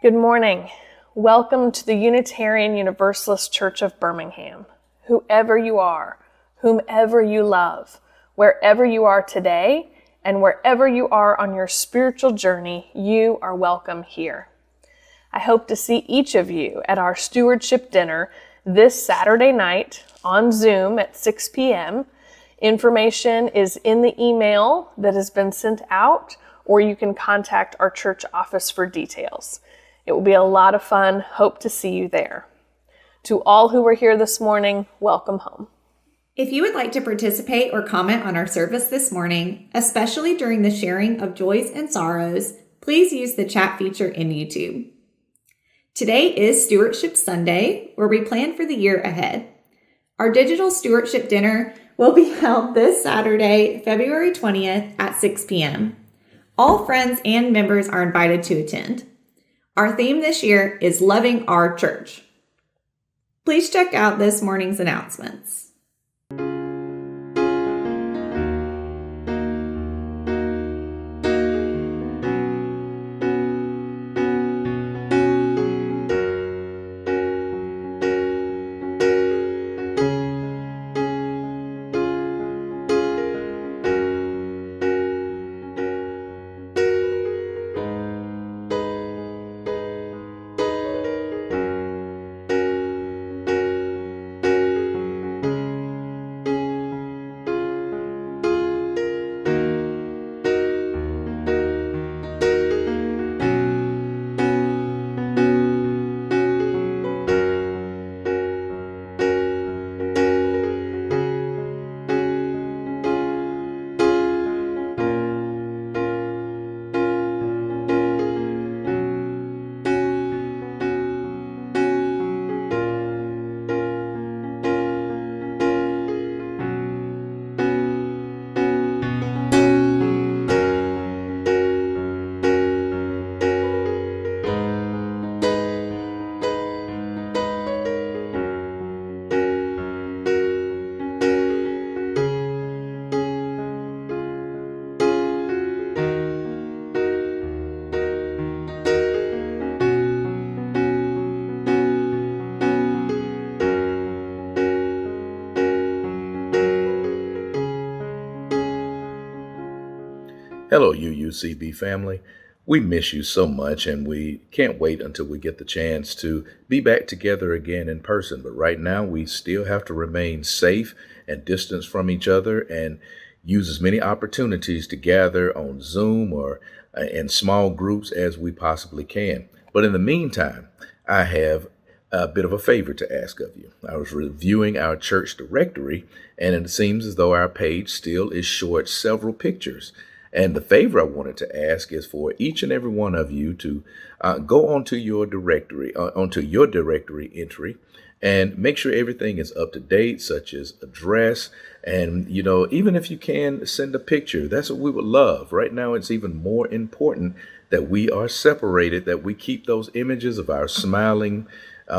Good morning. Welcome to the Unitarian Universalist Church of Birmingham. Whoever you are, whomever you love, wherever you are today, and wherever you are on your spiritual journey, you are welcome here. I hope to see each of you at our stewardship dinner this Saturday night on Zoom at 6 p.m. Information is in the email that has been sent out, or you can contact our church office for details. It will be a lot of fun. Hope to see you there. To all who are here this morning, welcome home. If you would like to participate or comment on our service this morning, especially during the sharing of joys and sorrows, please use the chat feature in YouTube. Today is Stewardship Sunday, where we plan for the year ahead. Our digital stewardship dinner will be held this Saturday, February 20th at 6 p.m. All friends and members are invited to attend. Our theme this year is Loving Our Church. Please check out this morning's announcements. Hello, UUCB family. We miss you so much, and we can't wait until we get the chance to be back together again in person. But right now, we still have to remain safe and distance from each other and use as many opportunities to gather on Zoom or in small groups as we possibly can. But in the meantime, I have a bit of a favor to ask of you. I was reviewing our church directory, and it seems as though our page still is short several pictures. And the favor I wanted to ask is for each and every one of you to go onto your directory entry and make sure everything is up to date, such as address. And, even if you can send a picture, that's what we would love. Right now, it's even more important that we are separated, that we keep those images of our smiling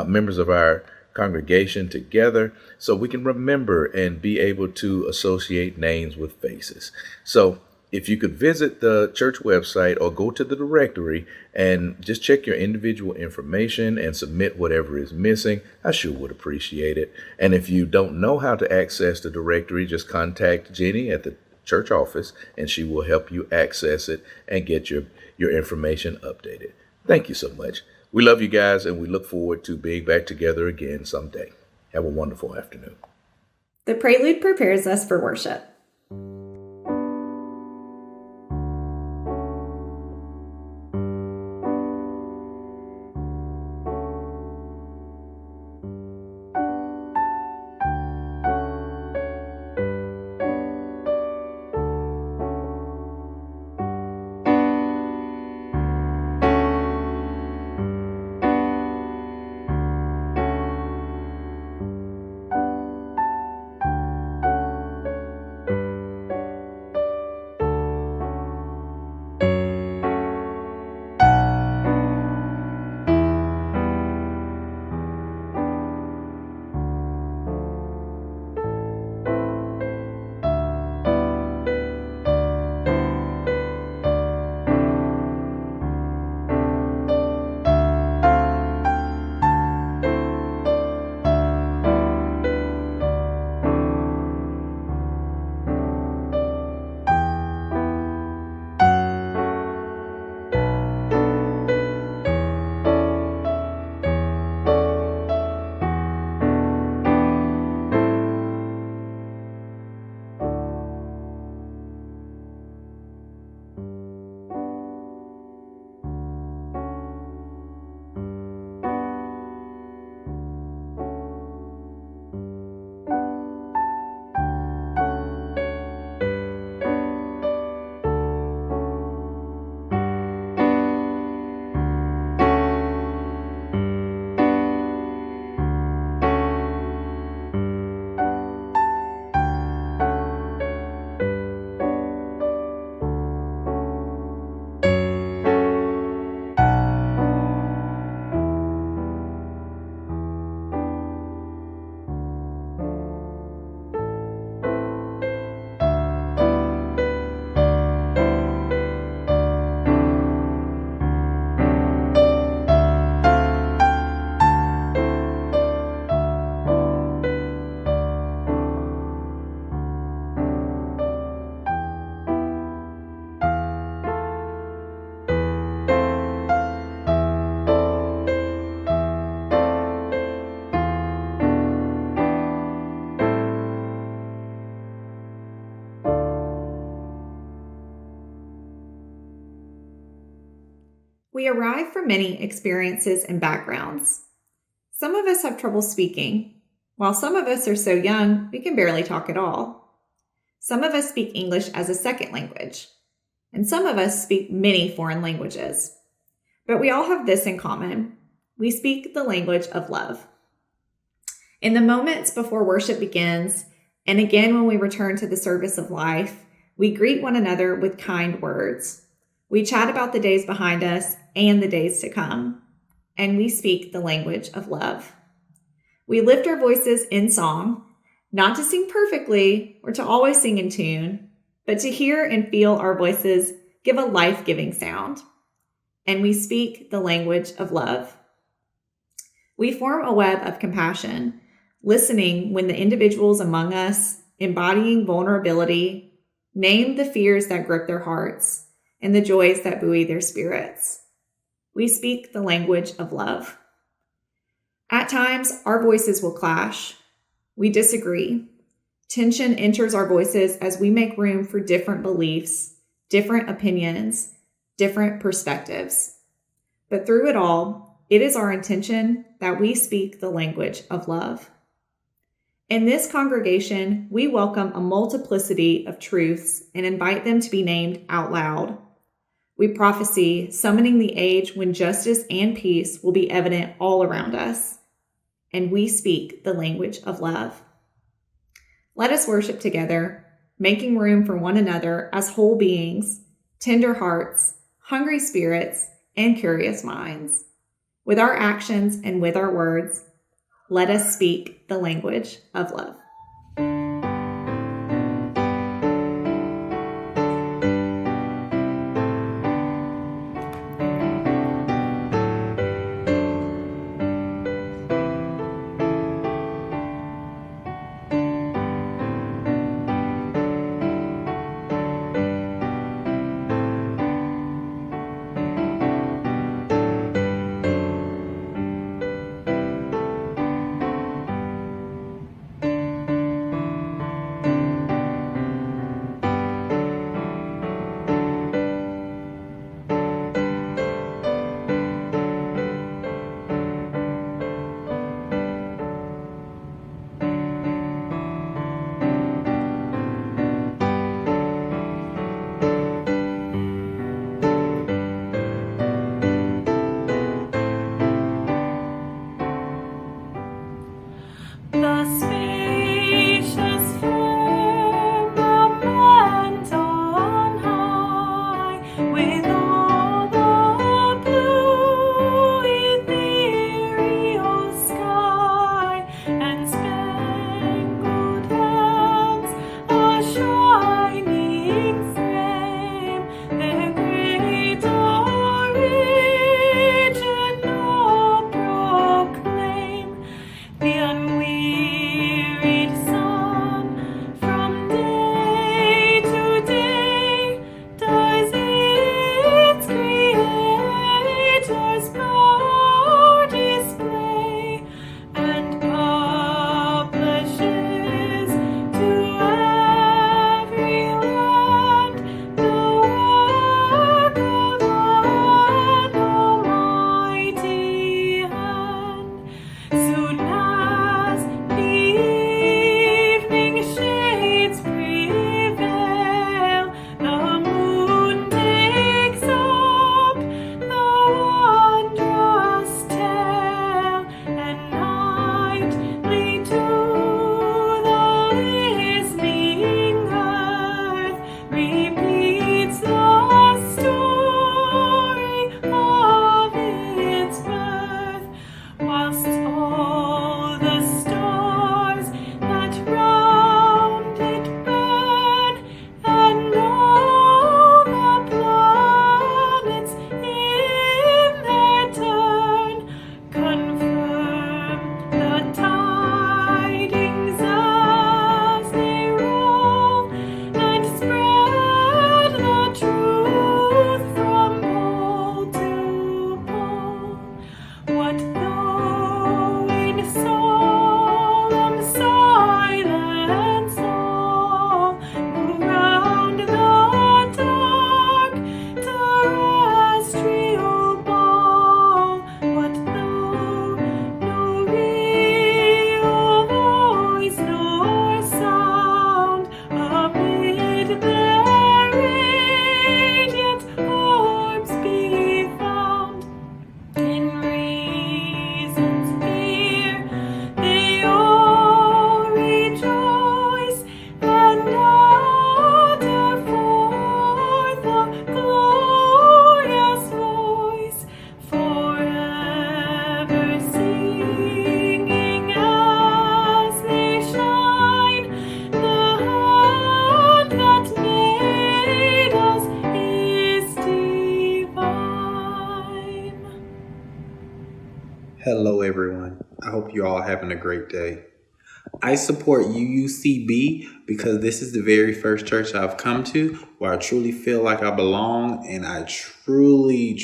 members of our congregation together so we can remember and be able to associate names with faces. So if you could visit the church website or go to the directory and just check your individual information and submit whatever is missing, I sure would appreciate it. And if you don't know how to access the directory, just contact Jenny at the church office and she will help you access it and get your information updated. Thank you so much. We love you guys and we look forward to being back together again someday. Have a wonderful afternoon. The prelude prepares us for worship. We arrive from many experiences and backgrounds. Some of us have trouble speaking, while some of us are so young we can barely talk at all. Some of us speak English as a second language, and some of us speak many foreign languages. But we all have this in common: we speak the language of love. In the moments before worship begins, and again when we return to the service of life, we greet one another with kind words. We chat about the days behind us and the days to come, and we speak the language of love. We lift our voices in song, not to sing perfectly or to always sing in tune, but to hear and feel our voices give a life-giving sound. And we speak the language of love. We form a web of compassion, listening when the individuals among us, embodying vulnerability, name the fears that grip their hearts and the joys that buoy their spirits. We speak the language of love. At times, our voices will clash. We disagree. Tension enters our voices as we make room for different beliefs, different opinions, different perspectives. But through it all, it is our intention that we speak the language of love. In this congregation, we welcome a multiplicity of truths and invite them to be named out loud. We prophesy, summoning the age when justice and peace will be evident all around us. And we speak the language of love. Let us worship together, making room for one another as whole beings, tender hearts, hungry spirits, and curious minds. With our actions and with our words, let us speak the language of love. Hello, everyone. I hope you're all having a great day. I support UUCB because this is the very first church I've come to where I truly feel like I belong and I truly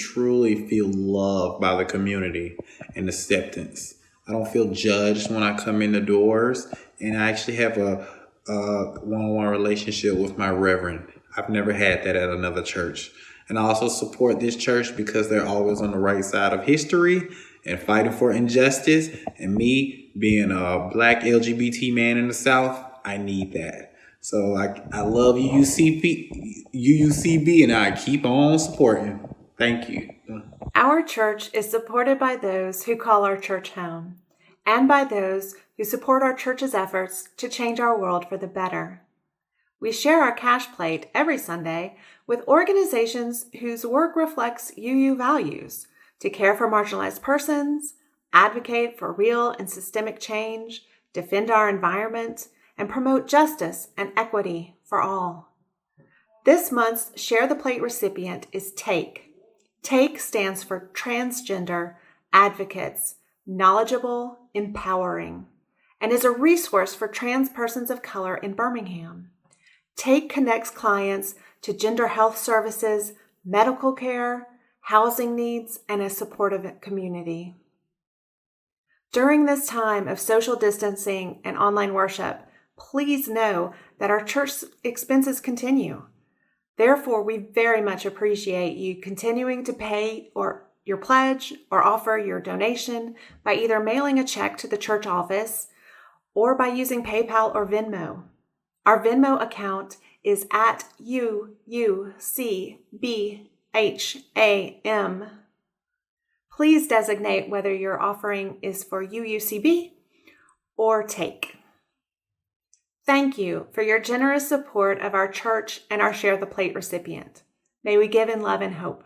feel loved by the community and acceptance. I don't feel judged when I come in the doors, and I actually have a one-on-one relationship with my reverend. I've never had that at another church. And I also support this church because they're always on the right side of history and fighting for injustice. And me being a black LGBT man in the South, I need that. So I love UUCB, and I keep on supporting. Thank you. Our church is supported by those who call our church home, and by those who support our church's efforts to change our world for the better. We share our cash plate every Sunday with organizations whose work reflects UU values to care for marginalized persons, advocate for real and systemic change, defend our environment, and promote justice and equity for all. This month's Share the Plate recipient is TAKE. TAKE stands for Transgender Advocates, Knowledgeable, Empowering, and is a resource for trans persons of color in Birmingham. TAKE connects clients to gender health services, medical care, housing needs, and a supportive community. During this time of social distancing and online worship, please know that our church expenses continue. Therefore, we very much appreciate you continuing to pay or your pledge or offer your donation by either mailing a check to the church office or by using PayPal or Venmo. Our Venmo account is at UUCBHAM. Please designate whether your offering is for UUCB or TAKE. Thank you for your generous support of our church and our Share the Plate recipient. May we give in love and hope.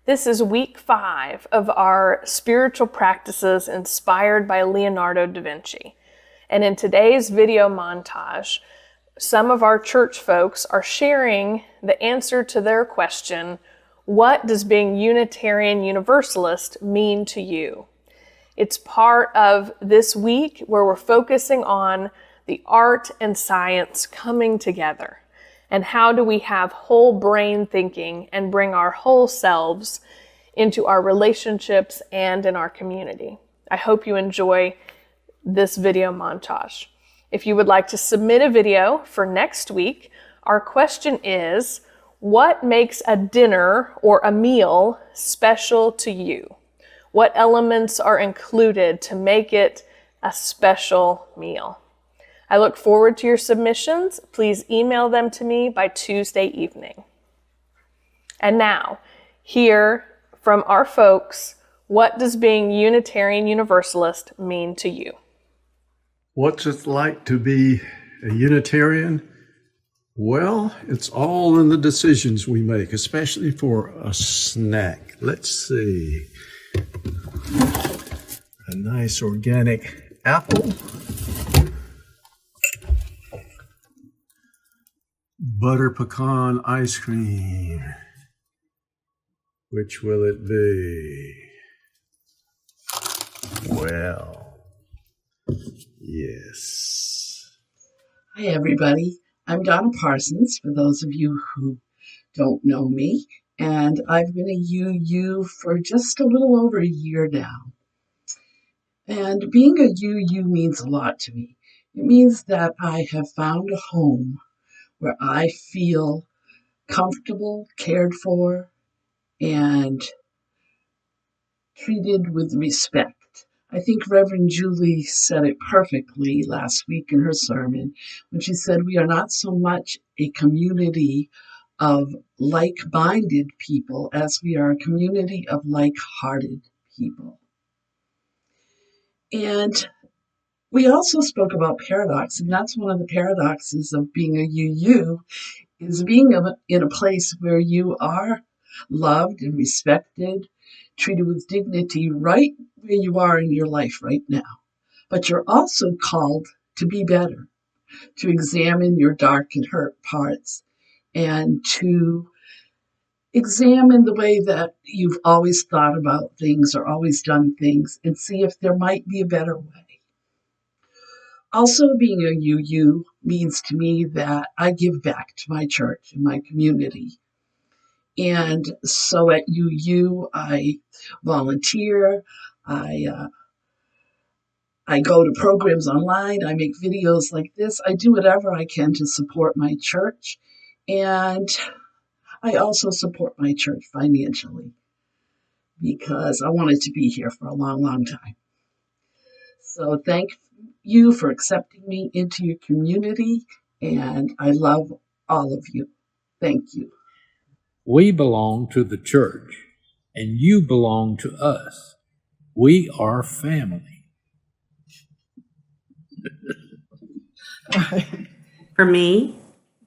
This is week 5 of our spiritual practices inspired by Leonardo da Vinci. And in today's video montage, some of our church folks are sharing the answer to their question, what does being Unitarian Universalist mean to you? It's part of this week where we're focusing on the art and science coming together. And how do we have whole brain thinking and bring our whole selves into our relationships and in our community? I hope you enjoy this video montage. If you would like to submit a video for next week, our question is, what makes a dinner or a meal special to you? What elements are included to make it a special meal? I look forward to your submissions. Please email them to me by Tuesday evening. And now, hear from our folks, what does being Unitarian Universalist mean to you? What's it like to be a Unitarian? Well, it's all in the decisions we make, especially for a snack. Let's see. A nice organic apple. Butter pecan ice cream. Which will it be? Well, yes. Hi, everybody. I'm Donna Parsons, for those of you who don't know me, and I've been a UU for just a little over a year now. And being a UU means a lot to me. It means that I have found a home where I feel comfortable, cared for, and treated with respect. I think Reverend Julie said it perfectly last week in her sermon when she said we are not so much a community of like-minded people as we are a community of like-hearted people. And we also spoke about paradox, and that's one of the paradoxes of being a UU, is being in a place where you are loved and respected, treated with dignity right where you are in your life right now. But you're also called to be better, to examine your dark and hurt parts, and to examine the way that you've always thought about things or always done things and see if there might be a better way. Also, being a UU means to me that I give back to my church and my community. And so at UU, I volunteer, I go to programs online, I make videos like this, I do whatever I can to support my church, and I also support my church financially because I wanted to be here for a long, long time. So thank you for accepting me into your community, and I love all of you. Thank you. We belong to the church, and you belong to us. We are family. For me,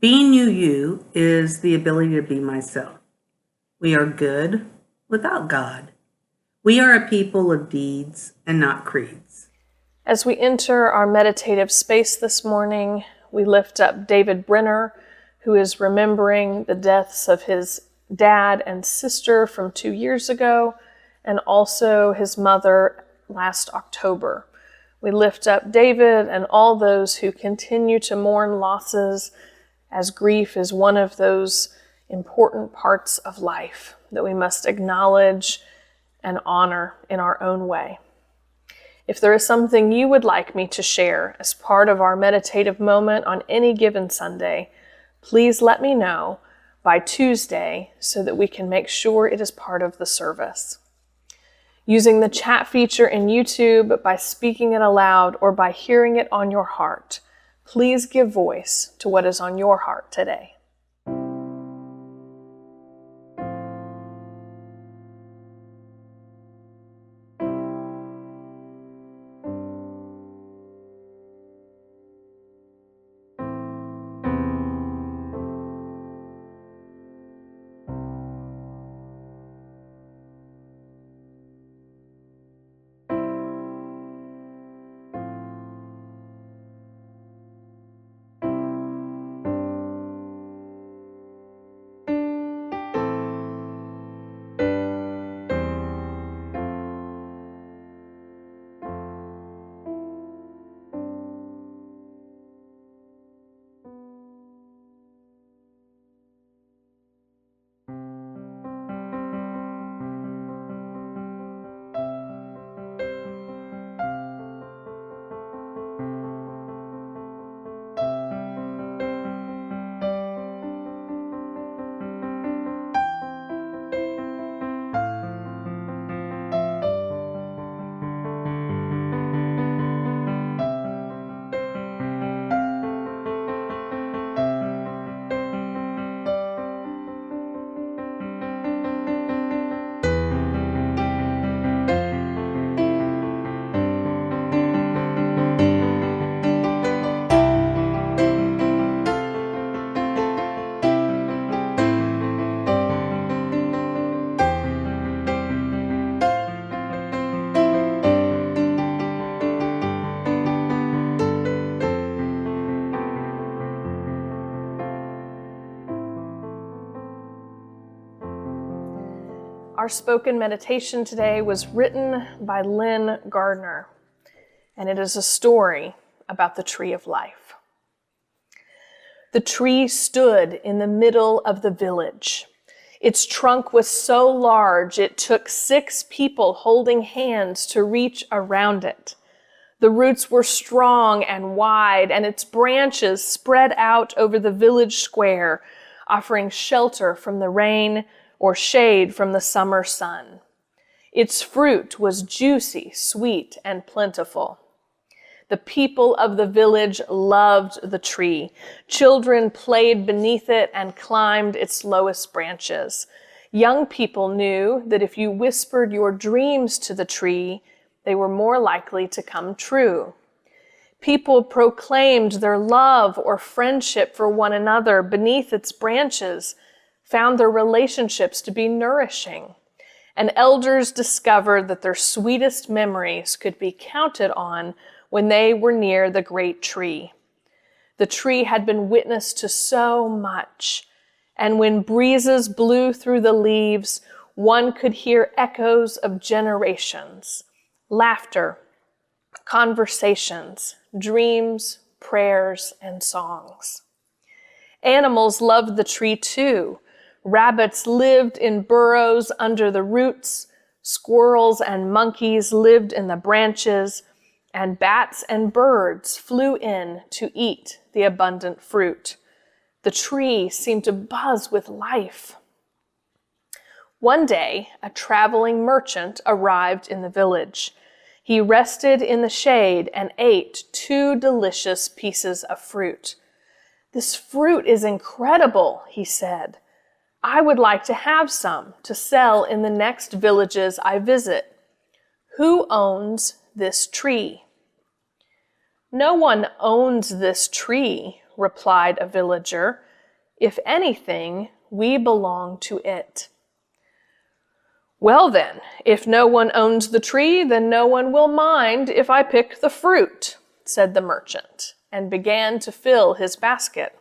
being UU is the ability to be myself. We are good without God. We are a people of deeds and not creeds. As we enter our meditative space this morning, we lift up David Brenner, who is remembering the deaths of his dad and sister from 2 years ago, and also his mother last October. We lift up David and all those who continue to mourn losses, as grief is one of those important parts of life that we must acknowledge and honor in our own way. If there is something you would like me to share as part of our meditative moment on any given Sunday, please let me know by Tuesday so that we can make sure it is part of the service. Using the chat feature in YouTube, by speaking it aloud, or by hearing it on your heart, please give voice to what is on your heart today. Our spoken meditation today was written by Lynn Gardner, and it is a story about the tree of life. The tree stood in the middle of the village. Its trunk was so large it took 6 people holding hands to reach around it. The roots were strong and wide, and its branches spread out over the village square, offering shelter from the rain or shade from the summer sun. Its fruit was juicy, sweet, and plentiful. The people of the village loved the tree. Children played beneath it and climbed its lowest branches. Young people knew that if you whispered your dreams to the tree, they were more likely to come true. People proclaimed their love or friendship for one another beneath its branches, found their relationships to be nourishing, and elders discovered that their sweetest memories could be counted on when they were near the great tree. The tree had been witness to so much, and when breezes blew through the leaves, one could hear echoes of generations, laughter, conversations, dreams, prayers, and songs. Animals loved the tree too. Rabbits lived in burrows under the roots, squirrels and monkeys lived in the branches, and bats and birds flew in to eat the abundant fruit. The tree seemed to buzz with life. One day, a traveling merchant arrived in the village. He rested in the shade and ate 2 delicious pieces of fruit. "This fruit is incredible," he said. "I would like to have some to sell in the next villages I visit. Who owns this tree?" "No one owns this tree," replied a villager. "If anything, we belong to it." "Well then, if no one owns the tree, then no one will mind if I pick the fruit," said the merchant, and began to fill his basket.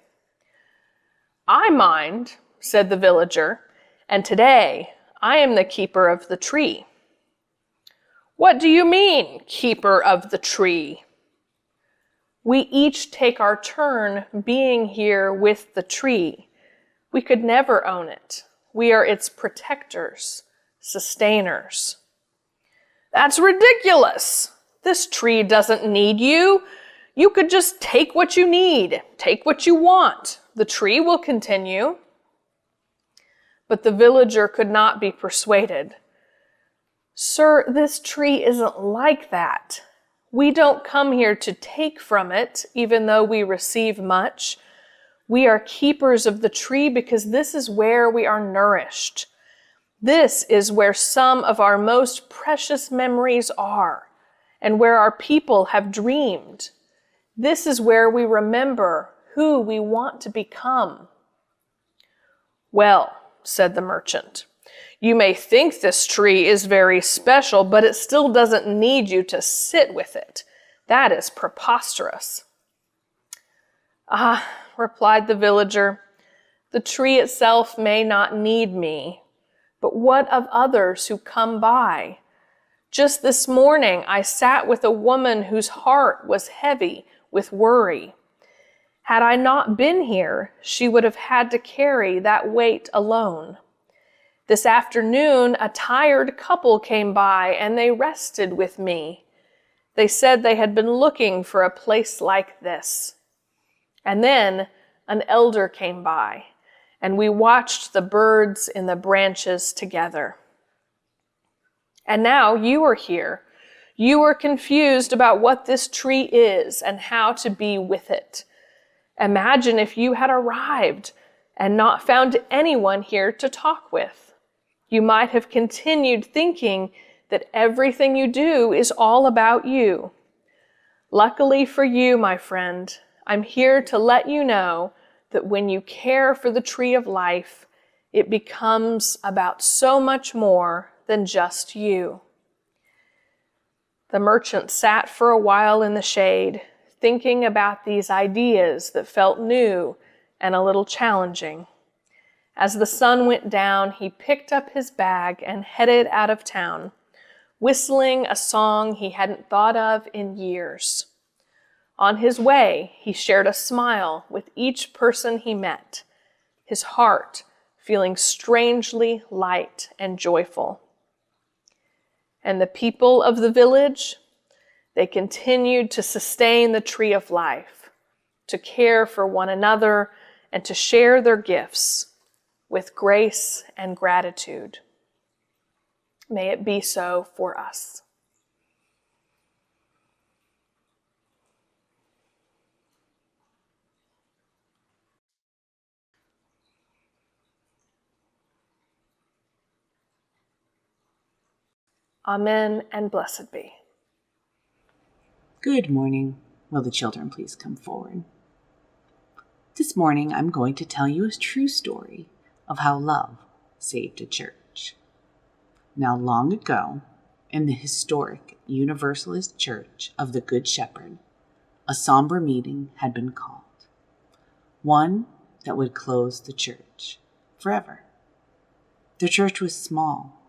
"I mind," said the villager, "and today I am the keeper of the tree." "What do you mean, keeper of the tree?" "We each take our turn being here with the tree. We could never own it. We are its protectors, sustainers." "That's ridiculous. This tree doesn't need you. You could just take what you need, take what you want. The tree will continue." But the villager could not be persuaded. "Sir, this tree isn't like that. We don't come here to take from it, even though we receive much. We are keepers of the tree because this is where we are nourished. This is where some of our most precious memories are, and where our people have dreamed. This is where we remember who we want to become." "Well," said the merchant, "you may think this tree is very special, but it still doesn't need you to sit with it. That is preposterous." "Ah," replied the villager, "the tree itself may not need me, but what of others who come by? Just this morning I sat with a woman whose heart was heavy with worry. Had I not been here, she would have had to carry that weight alone. This afternoon, a tired couple came by and they rested with me. They said they had been looking for a place like this. And then an elder came by, and we watched the birds in the branches together. And now you are here. You are confused about what this tree is and how to be with it. Imagine if you had arrived and not found anyone here to talk with. You might have continued thinking that everything you do is all about you. Luckily for you, my friend, I'm here to let you know that when you care for the tree of life, it becomes about so much more than just you. The merchant sat for a while in the shade, thinking about these ideas that felt new and a little challenging. As the sun went down, he picked up his bag and headed out of town, whistling a song he hadn't thought of in years. On his way, he shared a smile with each person he met, his heart feeling strangely light and joyful. And the people of the village, they continued to sustain the tree of life, to care for one another, and to share their gifts with grace and gratitude. May it be so for us. Amen and blessed be. Good morning. Will the children please come forward? This morning I'm going to tell you a true story of how love saved a church. Now, long ago, in the historic Universalist Church of the Good Shepherd, a somber meeting had been called, one that would close the church forever. The church was small,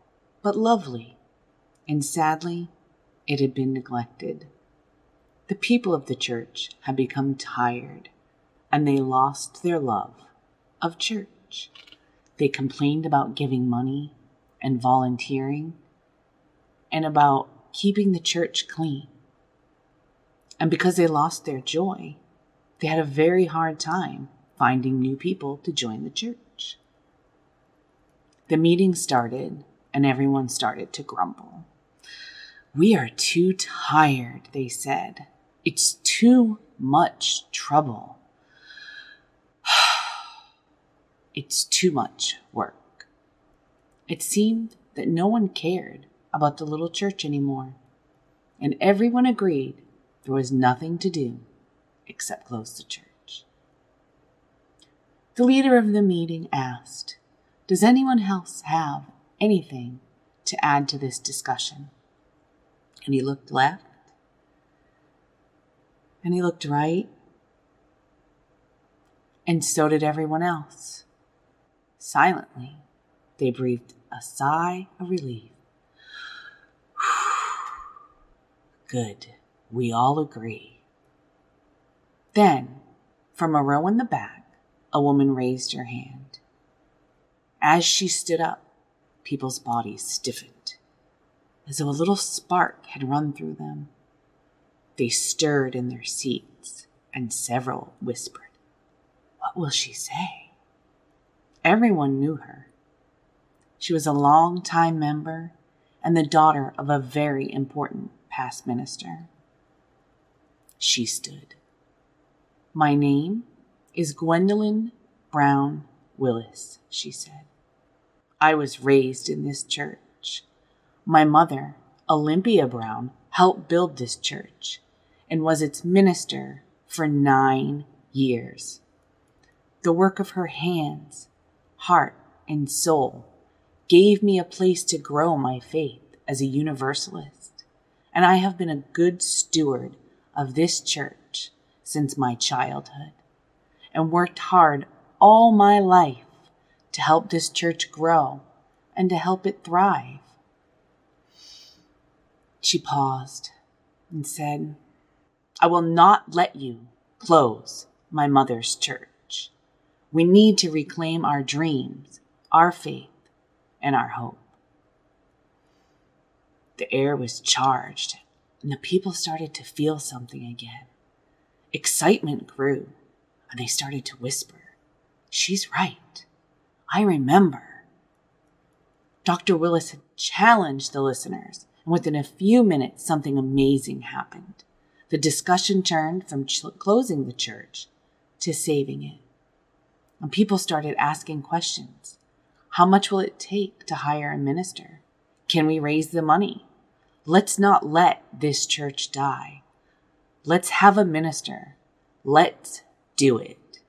but lovely, and sadly, it had been neglected. The people of the church had become tired, and they lost their love of church. They complained about giving money and volunteering, and about keeping the church clean. And because they lost their joy, they had a very hard time finding new people to join the church. The meeting started, and everyone started to grumble. "We are too tired," they said. "It's too much trouble. It's too much work." It seemed that no one cared about the little church anymore, and everyone agreed there was nothing to do except close the church. The leader of the meeting asked, "Does anyone else have anything to add to this discussion?" And he looked left, and he looked right, and so did everyone else. Silently, they breathed a sigh of relief. Good, we all agree. Then, from a row in the back, a woman raised her hand. As she stood up, people's bodies stiffened, as though a little spark had run through them. They stirred in their seats, and several whispered, "What will she say?" Everyone knew her. She was a long-time member and the daughter of a very important past minister. She stood. "My name is Gwendolyn Brown Willis," she said. "I was raised in this church. My mother, Olympia Brown, helped build this church and was its minister for 9 years. The work of her hands, heart, and soul gave me a place to grow my faith as a Universalist, and I have been a good steward of this church since my childhood, and worked hard all my life to help this church grow and to help it thrive." She paused and said, "I will not let you close my mother's church. We need to reclaim our dreams, our faith, and our hope." The air was charged, and the people started to feel something again. Excitement grew, and they started to whisper, "She's right. I remember." Dr. Willis had challenged the listeners, and within a few minutes, something amazing happened. The discussion turned from closing the church to saving it. And people started asking questions. How much will it take to hire a minister? Can we raise the money? Let's not let this church die. Let's have a minister. Let's do it.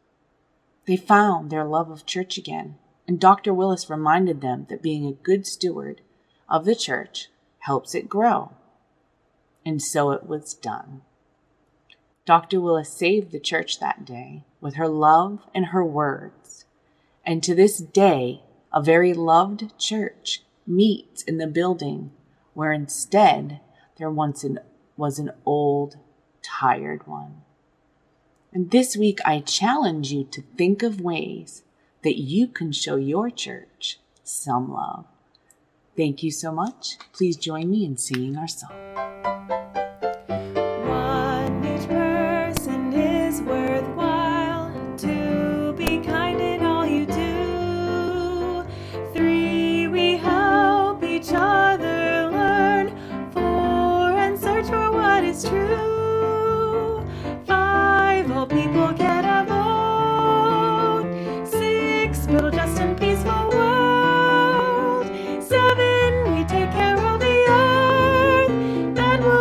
They found their love of church again, and Dr. Willis reminded them that being a good steward of the church helps it grow. And so it was done. Dr. Willis saved the church that day with her love and her words, And to this day, a very loved church meets in the building where instead there once was an old, tired one. And this week I challenge you to think of ways that you can show your church some love. Thank you so much. Please join me in singing our song. One, each person is worthwhile. Two, be kind in all you do. Three, we help each other learn. Four, and search for what is true. Five, all people get a vote. Six, build a just and peaceful world. 7, we take care of the earth that will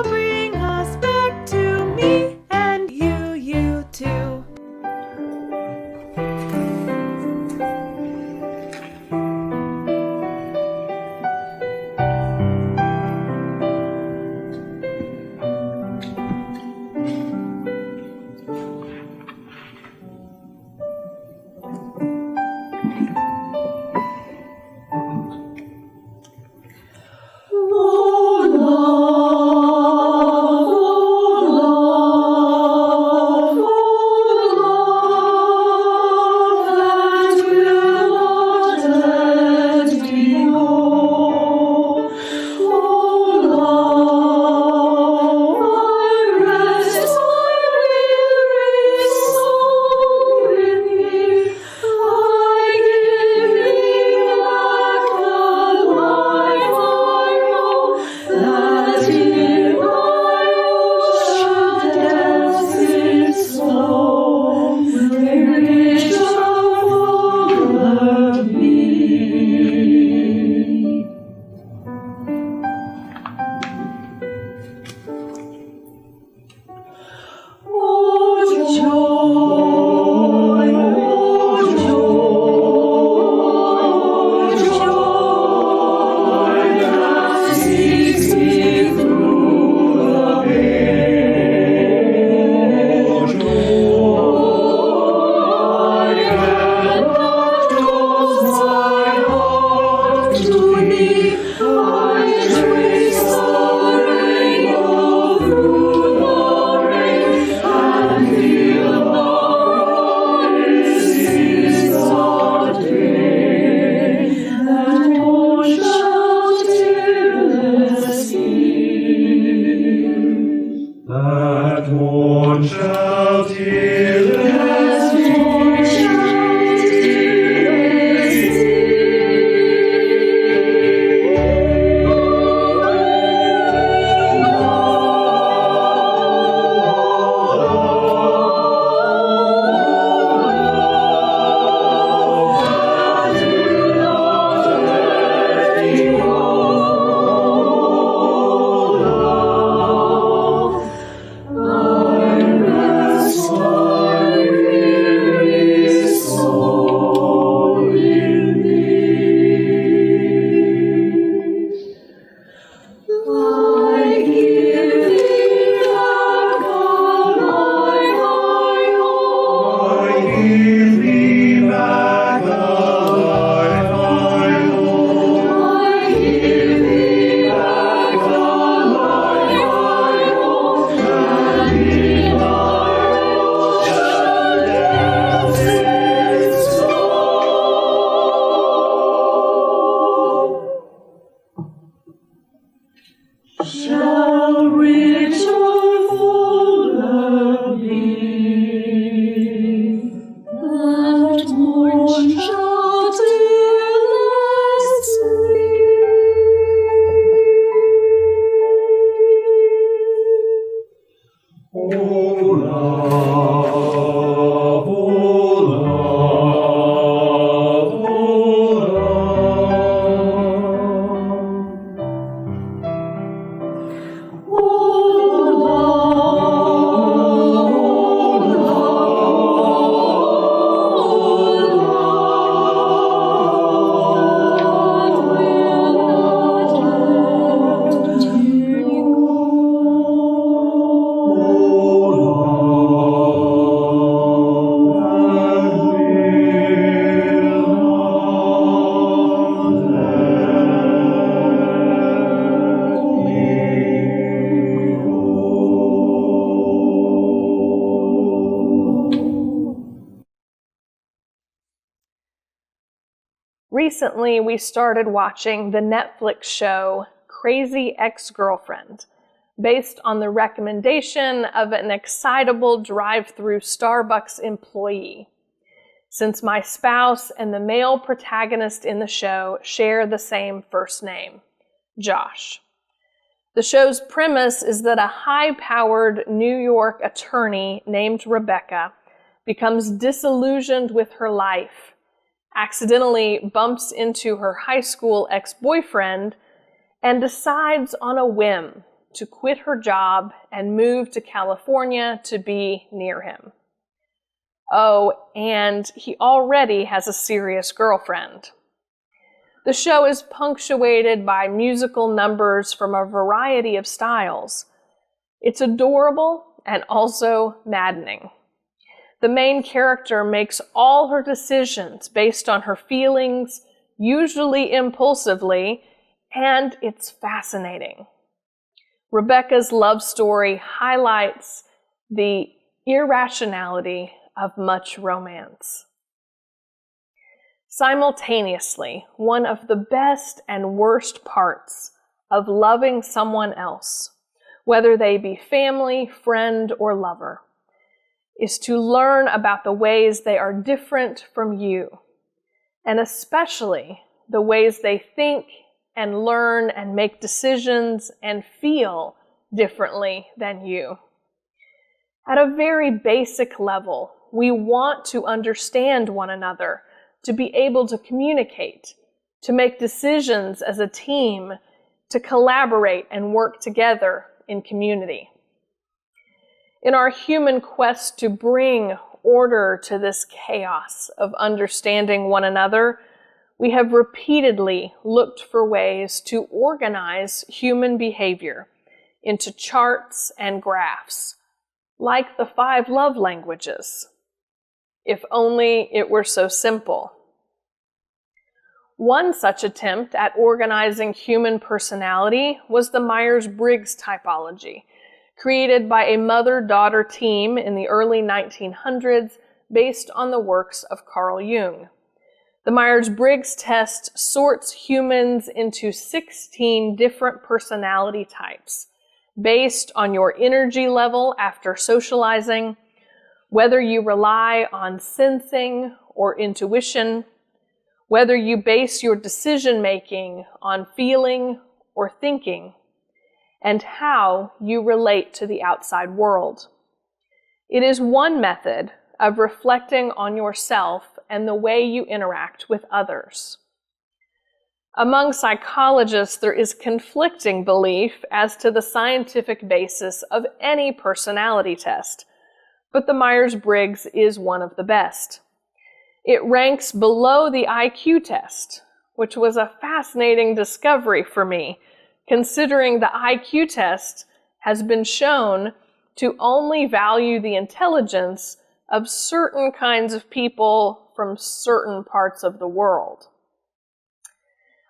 Recently, we started watching the Netflix show Crazy Ex-Girlfriend, based on the recommendation of an excitable drive-through Starbucks employee, since my spouse and the male protagonist in the show share the same first name, Josh. The show's premise is that a high-powered New York attorney named Rebecca becomes disillusioned with her life, accidentally bumps into her high school ex-boyfriend, and decides on a whim to quit her job and move to California to be near him. Oh, and he already has a serious girlfriend. The show is punctuated by musical numbers from a variety of styles. It's adorable and also maddening. The main character makes all her decisions based on her feelings, usually impulsively, and it's fascinating. Rebecca's love story highlights the irrationality of much romance. Simultaneously, one of the best and worst parts of loving someone else, whether they be family, friend, or lover, is to learn about the ways they are different from you, and especially the ways they think and learn and make decisions and feel differently than you. At a very basic level, we want to understand one another, to be able to communicate, to make decisions as a team, to collaborate and work together in community. In our human quest to bring order to this chaos of understanding one another, we have repeatedly looked for ways to organize human behavior into charts and graphs, like the 5 love languages. If only it were so simple. One such attempt at organizing human personality was the Myers-Briggs typology, created by a mother-daughter team in the early 1900s based on the works of Carl Jung. The Myers-Briggs test sorts humans into 16 different personality types based on your energy level after socializing, whether you rely on sensing or intuition, whether you base your decision-making on feeling or thinking, and how you relate to the outside world. It is one method of reflecting on yourself and the way you interact with others. Among psychologists, there is conflicting belief as to the scientific basis of any personality test, but the Myers-Briggs is one of the best. It ranks below the IQ test, which was a fascinating discovery for me, considering the IQ test has been shown to only value the intelligence of certain kinds of people from certain parts of the world.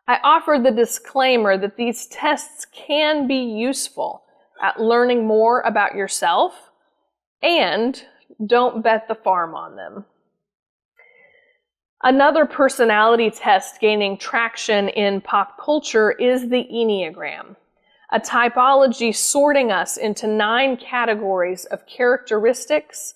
I offered the disclaimer that these tests can be useful at learning more about yourself, and don't bet the farm on them. Another personality test gaining traction in pop culture is the Enneagram, a typology sorting us into 9 categories of characteristics,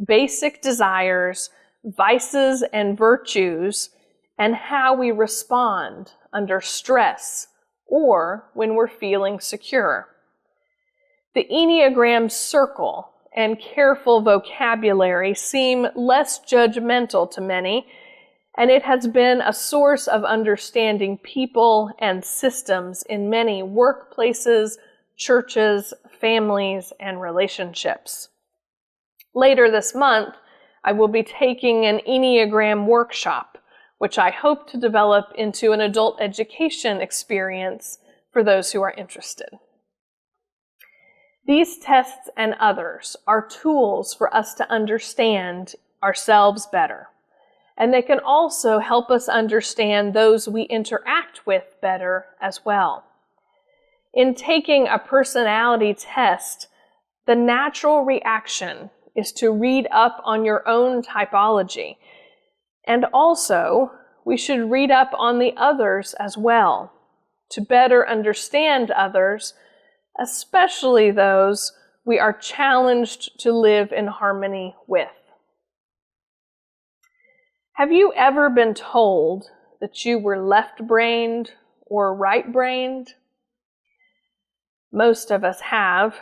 basic desires, vices and virtues, and how we respond under stress or when we're feeling secure. The Enneagram circle and careful vocabulary seem less judgmental to many, and it has been a source of understanding people and systems in many workplaces, churches, families, and relationships. Later this month, I will be taking an Enneagram workshop, which I hope to develop into an adult education experience for those who are interested. These tests and others are tools for us to understand ourselves better, and they can also help us understand those we interact with better as well. In taking a personality test, the natural reaction is to read up on your own typology. And also, we should read up on the others as well, to better understand others, especially those we are challenged to live in harmony with. Have you ever been told that you were left-brained or right-brained? Most of us have.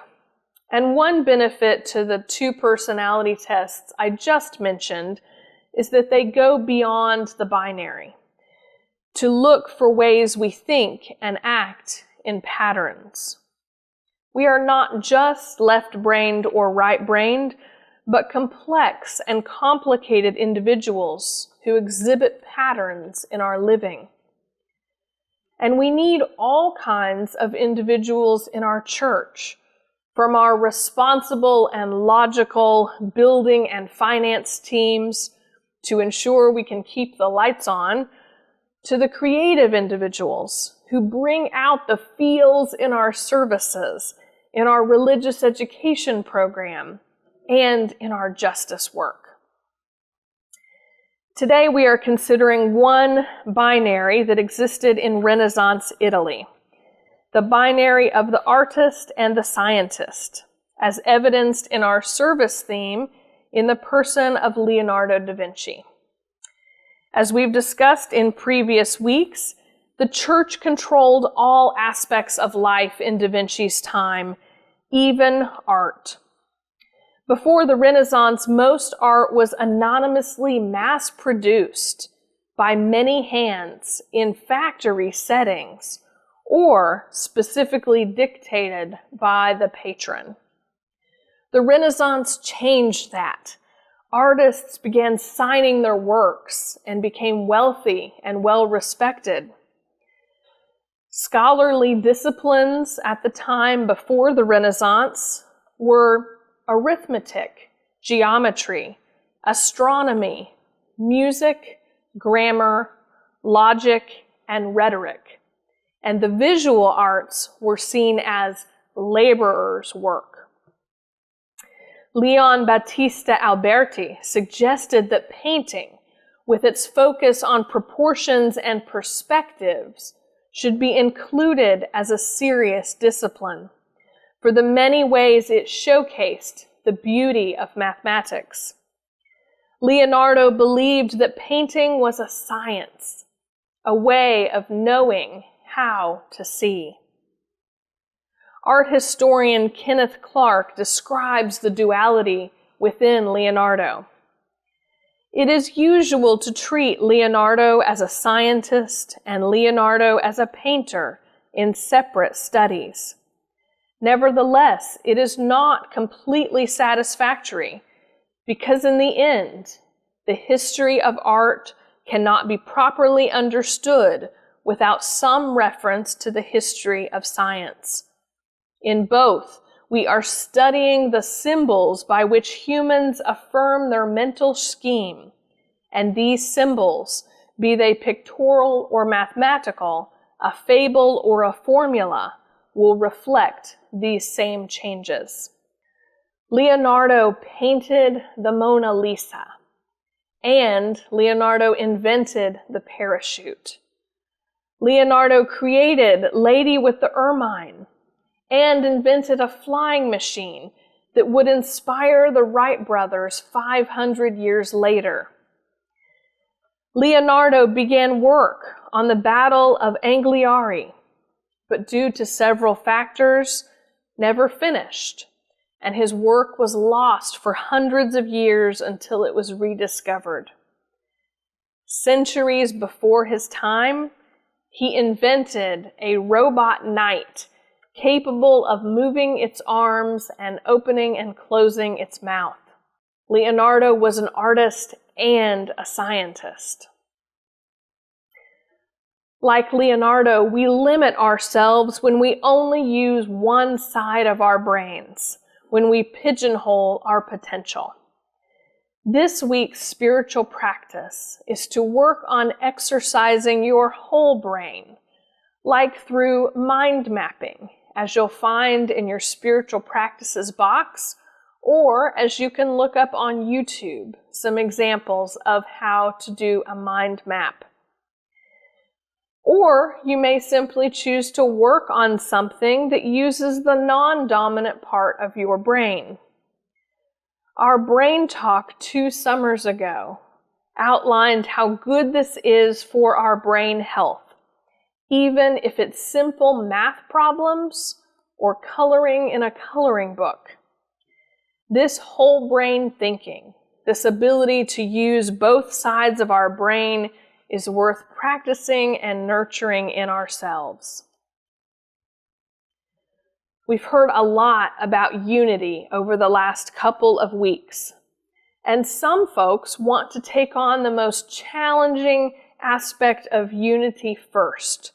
And one benefit to the 2 personality tests I just mentioned is that they go beyond the binary, to look for ways we think and act in patterns. We are not just left-brained or right-brained, but complex and complicated individuals who exhibit patterns in our living. And we need all kinds of individuals in our church, from our responsible and logical building and finance teams to ensure we can keep the lights on, to the creative individuals who bring out the feels in our services, in our religious education program, and in our justice work. Today we are considering one binary that existed in Renaissance Italy, the binary of the artist and the scientist, as evidenced in our service theme in the person of Leonardo da Vinci. As we've discussed in previous weeks, the church controlled all aspects of life in da Vinci's time, even art. Before the Renaissance, most art was anonymously mass-produced by many hands in factory settings, or specifically dictated by the patron. The Renaissance changed that. Artists began signing their works and became wealthy and well-respected. Scholarly disciplines at the time before the Renaissance were arithmetic, geometry, astronomy, music, grammar, logic, and rhetoric. And the visual arts were seen as laborers' work. Leon Battista Alberti suggested that painting, with its focus on proportions and perspectives, should be included as a serious discipline for the many ways it showcased the beauty of mathematics. Leonardo believed that painting was a science, a way of knowing how to see. Art historian Kenneth Clark describes the duality within Leonardo. It is usual to treat Leonardo as a scientist and Leonardo as a painter in separate studies. Nevertheless, it is not completely satisfactory because in the end, the history of art cannot be properly understood without some reference to the history of science. In both, we are studying the symbols by which humans affirm their mental scheme, and these symbols, be they pictorial or mathematical, a fable or a formula, will reflect these same changes. Leonardo painted the Mona Lisa, and Leonardo invented the parachute. Leonardo created Lady with the Ermine, and invented a flying machine that would inspire the Wright brothers 500 years later. Leonardo began work on the Battle of Anghiari, but due to several factors, never finished, and his work was lost for hundreds of years until it was rediscovered. Centuries before his time, he invented a robot knight capable of moving its arms and opening and closing its mouth. Leonardo was an artist and a scientist. Like Leonardo, we limit ourselves when we only use one side of our brains, when we pigeonhole our potential. This week's spiritual practice is to work on exercising your whole brain, like through mind mapping, as you'll find in your spiritual practices box, or as you can look up on YouTube some examples of how to do a mind map. Or you may simply choose to work on something that uses the non-dominant part of your brain. Our brain talk 2 summers ago outlined how good this is for our brain health, even if it's simple math problems or coloring in a coloring book. This whole brain thinking, this ability to use both sides of our brain, is worth practicing and nurturing in ourselves. We've heard a lot about unity over the last couple of weeks, and some folks want to take on the most challenging aspect of unity first.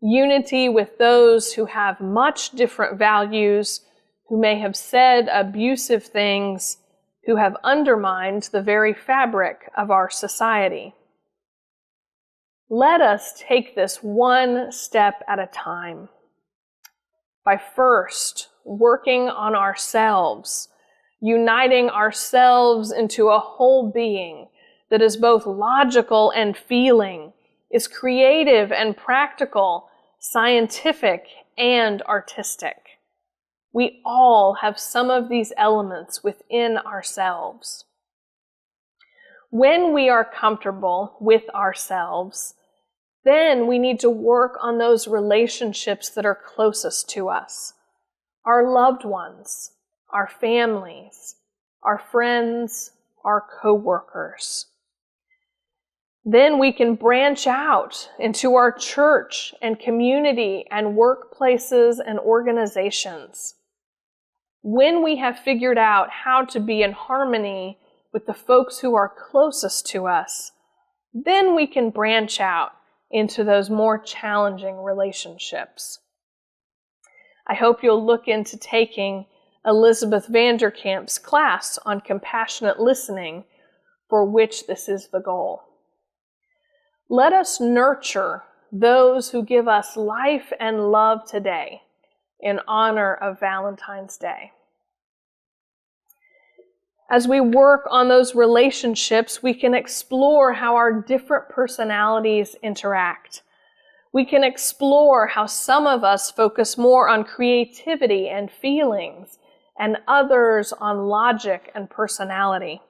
Unity with those who have much different values, who may have said abusive things, who have undermined the very fabric of our society. Let us take this one step at a time. By first working on ourselves, uniting ourselves into a whole being that is both logical and feeling, is creative and practical, scientific and artistic. We all have some of these elements within ourselves. When we are comfortable with ourselves, then we need to work on those relationships that are closest to us. Our loved ones, our families, our friends, our co-workers. Then we can branch out into our church and community and workplaces and organizations. When we have figured out how to be in harmony with the folks who are closest to us, then we can branch out into those more challenging relationships. I hope you'll look into taking Elizabeth Vanderkamp's class on compassionate listening, for which this is the goal. Let us nurture those who give us life and love today in honor of Valentine's Day. As we work on those relationships, we can explore how our different personalities interact. We can explore how some of us focus more on creativity and feelings, and others on logic and personality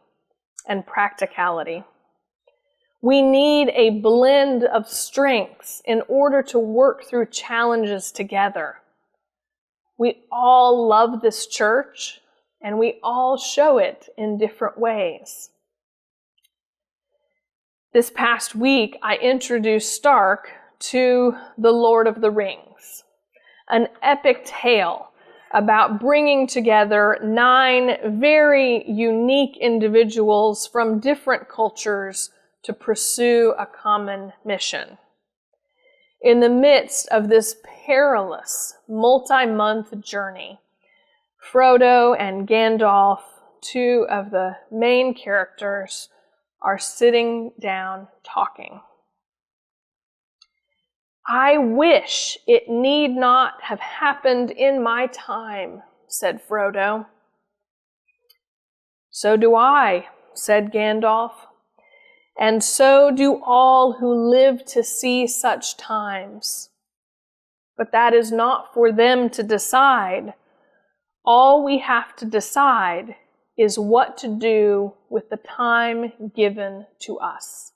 and practicality. We need a blend of strengths in order to work through challenges together. We all love this church, and we all show it in different ways. This past week, I introduced Stark to The Lord of the Rings, an epic tale about bringing together 9 very unique individuals from different cultures to pursue a common mission. In the midst of this perilous, multi-month journey, Frodo and Gandalf, 2 of the main characters, are sitting down talking. "I wish it need not have happened in my time," said Frodo. "So do I," said Gandalf. "And so do all who live to see such times. But that is not for them to decide. All we have to decide is what to do with the time given to us."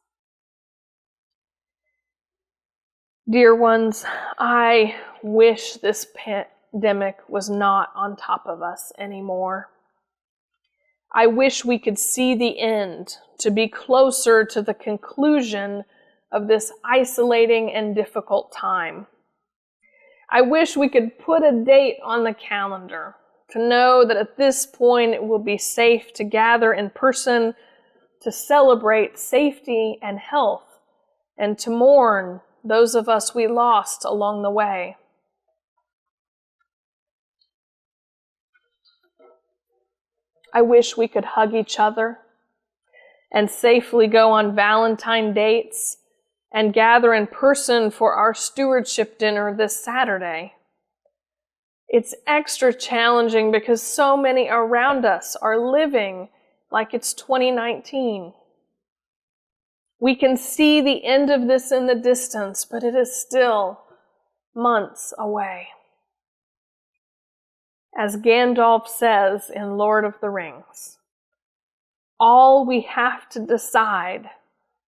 Dear ones, I wish this pandemic was not on top of us anymore. I wish we could see the end, to be closer to the conclusion of this isolating and difficult time. I wish we could put a date on the calendar, to know that at this point it will be safe to gather in person, to celebrate safety and health, and to mourn those of us we lost along the way. I wish we could hug each other and safely go on Valentine dates and gather in person for our stewardship dinner this Saturday. It's extra challenging because so many around us are living like it's 2019. We can see the end of this in the distance, but it is still months away. As Gandalf says in Lord of the Rings, all we have to decide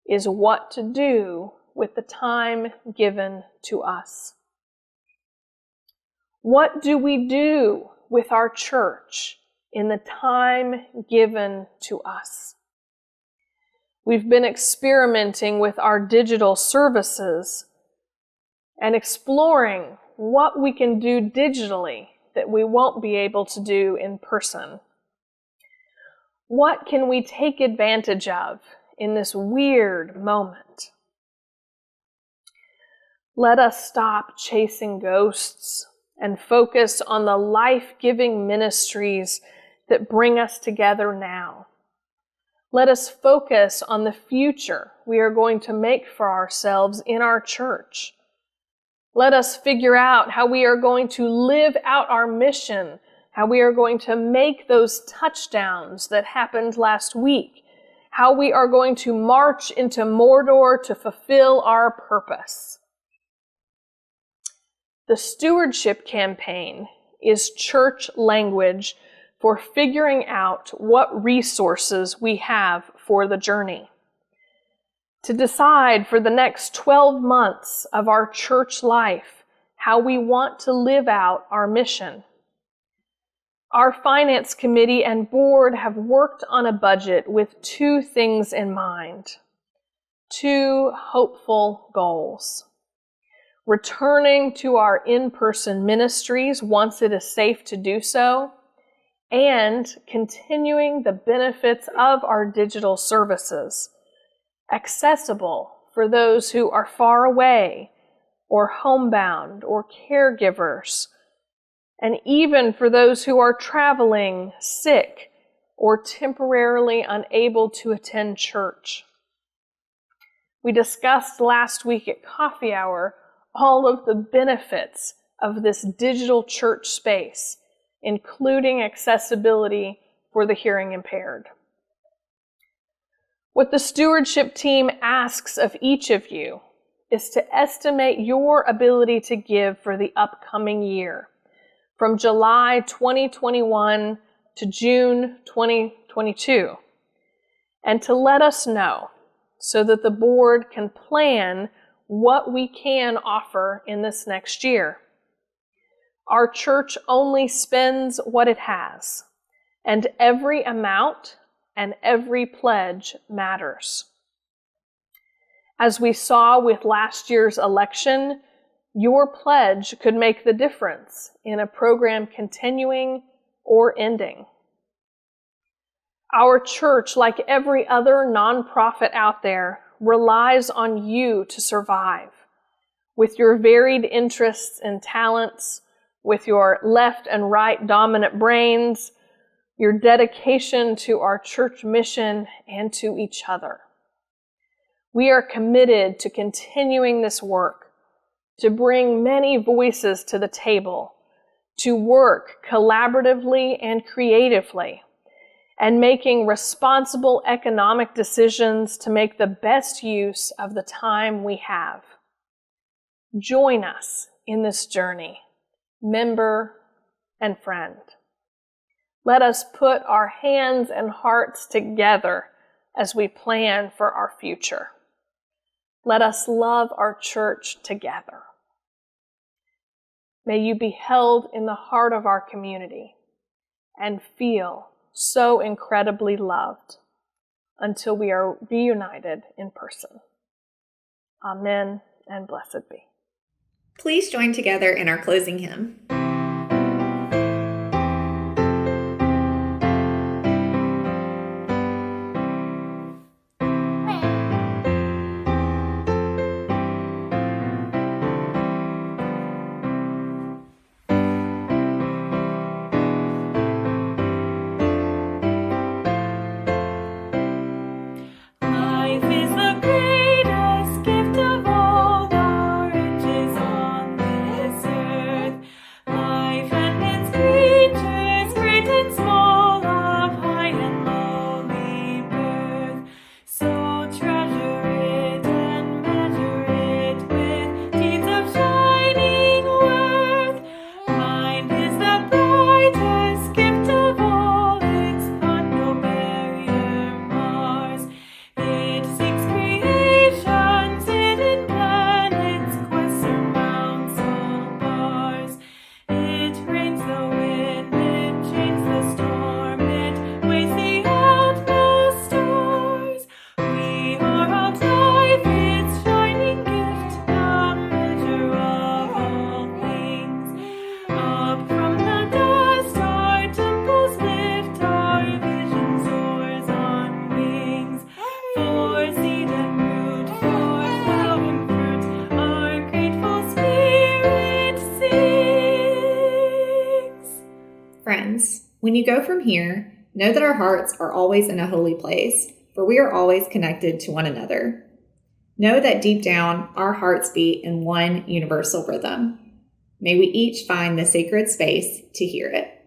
is what to do with the time given to us. What do we do with our church in the time given to us? We've been experimenting with our digital services and exploring what we can do digitally that we won't be able to do in person. What can we take advantage of in this weird moment? Let us stop chasing ghosts and focus on the life-giving ministries that bring us together now. Let us focus on the future we are going to make for ourselves in our church. Let us figure out how we are going to live out our mission, how we are going to make those touchdowns that happened last week, how we are going to march into Mordor to fulfill our purpose. The stewardship campaign is church language for figuring out what resources we have for the journey. To decide for the next 12 months of our church life how we want to live out our mission. Our finance committee and board have worked on a budget with two things in mind. Two hopeful goals. Returning to our in-person ministries once it is safe to do so, and continuing the benefits of our digital services, accessible for those who are far away, or homebound, or caregivers, and even for those who are traveling, sick, or temporarily unable to attend church. We discussed last week at coffee hour all of the benefits of this digital church space, including accessibility for the hearing impaired. What the stewardship team asks of each of you is to estimate your ability to give for the upcoming year, from July 2021 to June 2022, and to let us know so that the board can plan what we can offer in this next year. Our church only spends what it has, and every amount and every pledge matters. As we saw with last year's election, your pledge could make the difference in a program continuing or ending. Our church, like every other nonprofit out there, relies on you to survive. With your varied interests and talents, with your left and right dominant brains, your dedication to our church mission and to each other. We are committed to continuing this work, to bring many voices to the table, to work collaboratively and creatively, and making responsible economic decisions to make the best use of the time we have. Join us in this journey, member and friend. Let us put our hands and hearts together as we plan for our future. Let us love our church together. May you be held in the heart of our community and feel so incredibly loved until we are reunited in person. Amen and blessed be. Please join together in our closing hymn. Life is the greatest gift of all, the riches on this earth. When you go from here, know that our hearts are always in a holy place, for we are always connected to one another. Know that deep down, our hearts beat in one universal rhythm. May we each find the sacred space to hear it.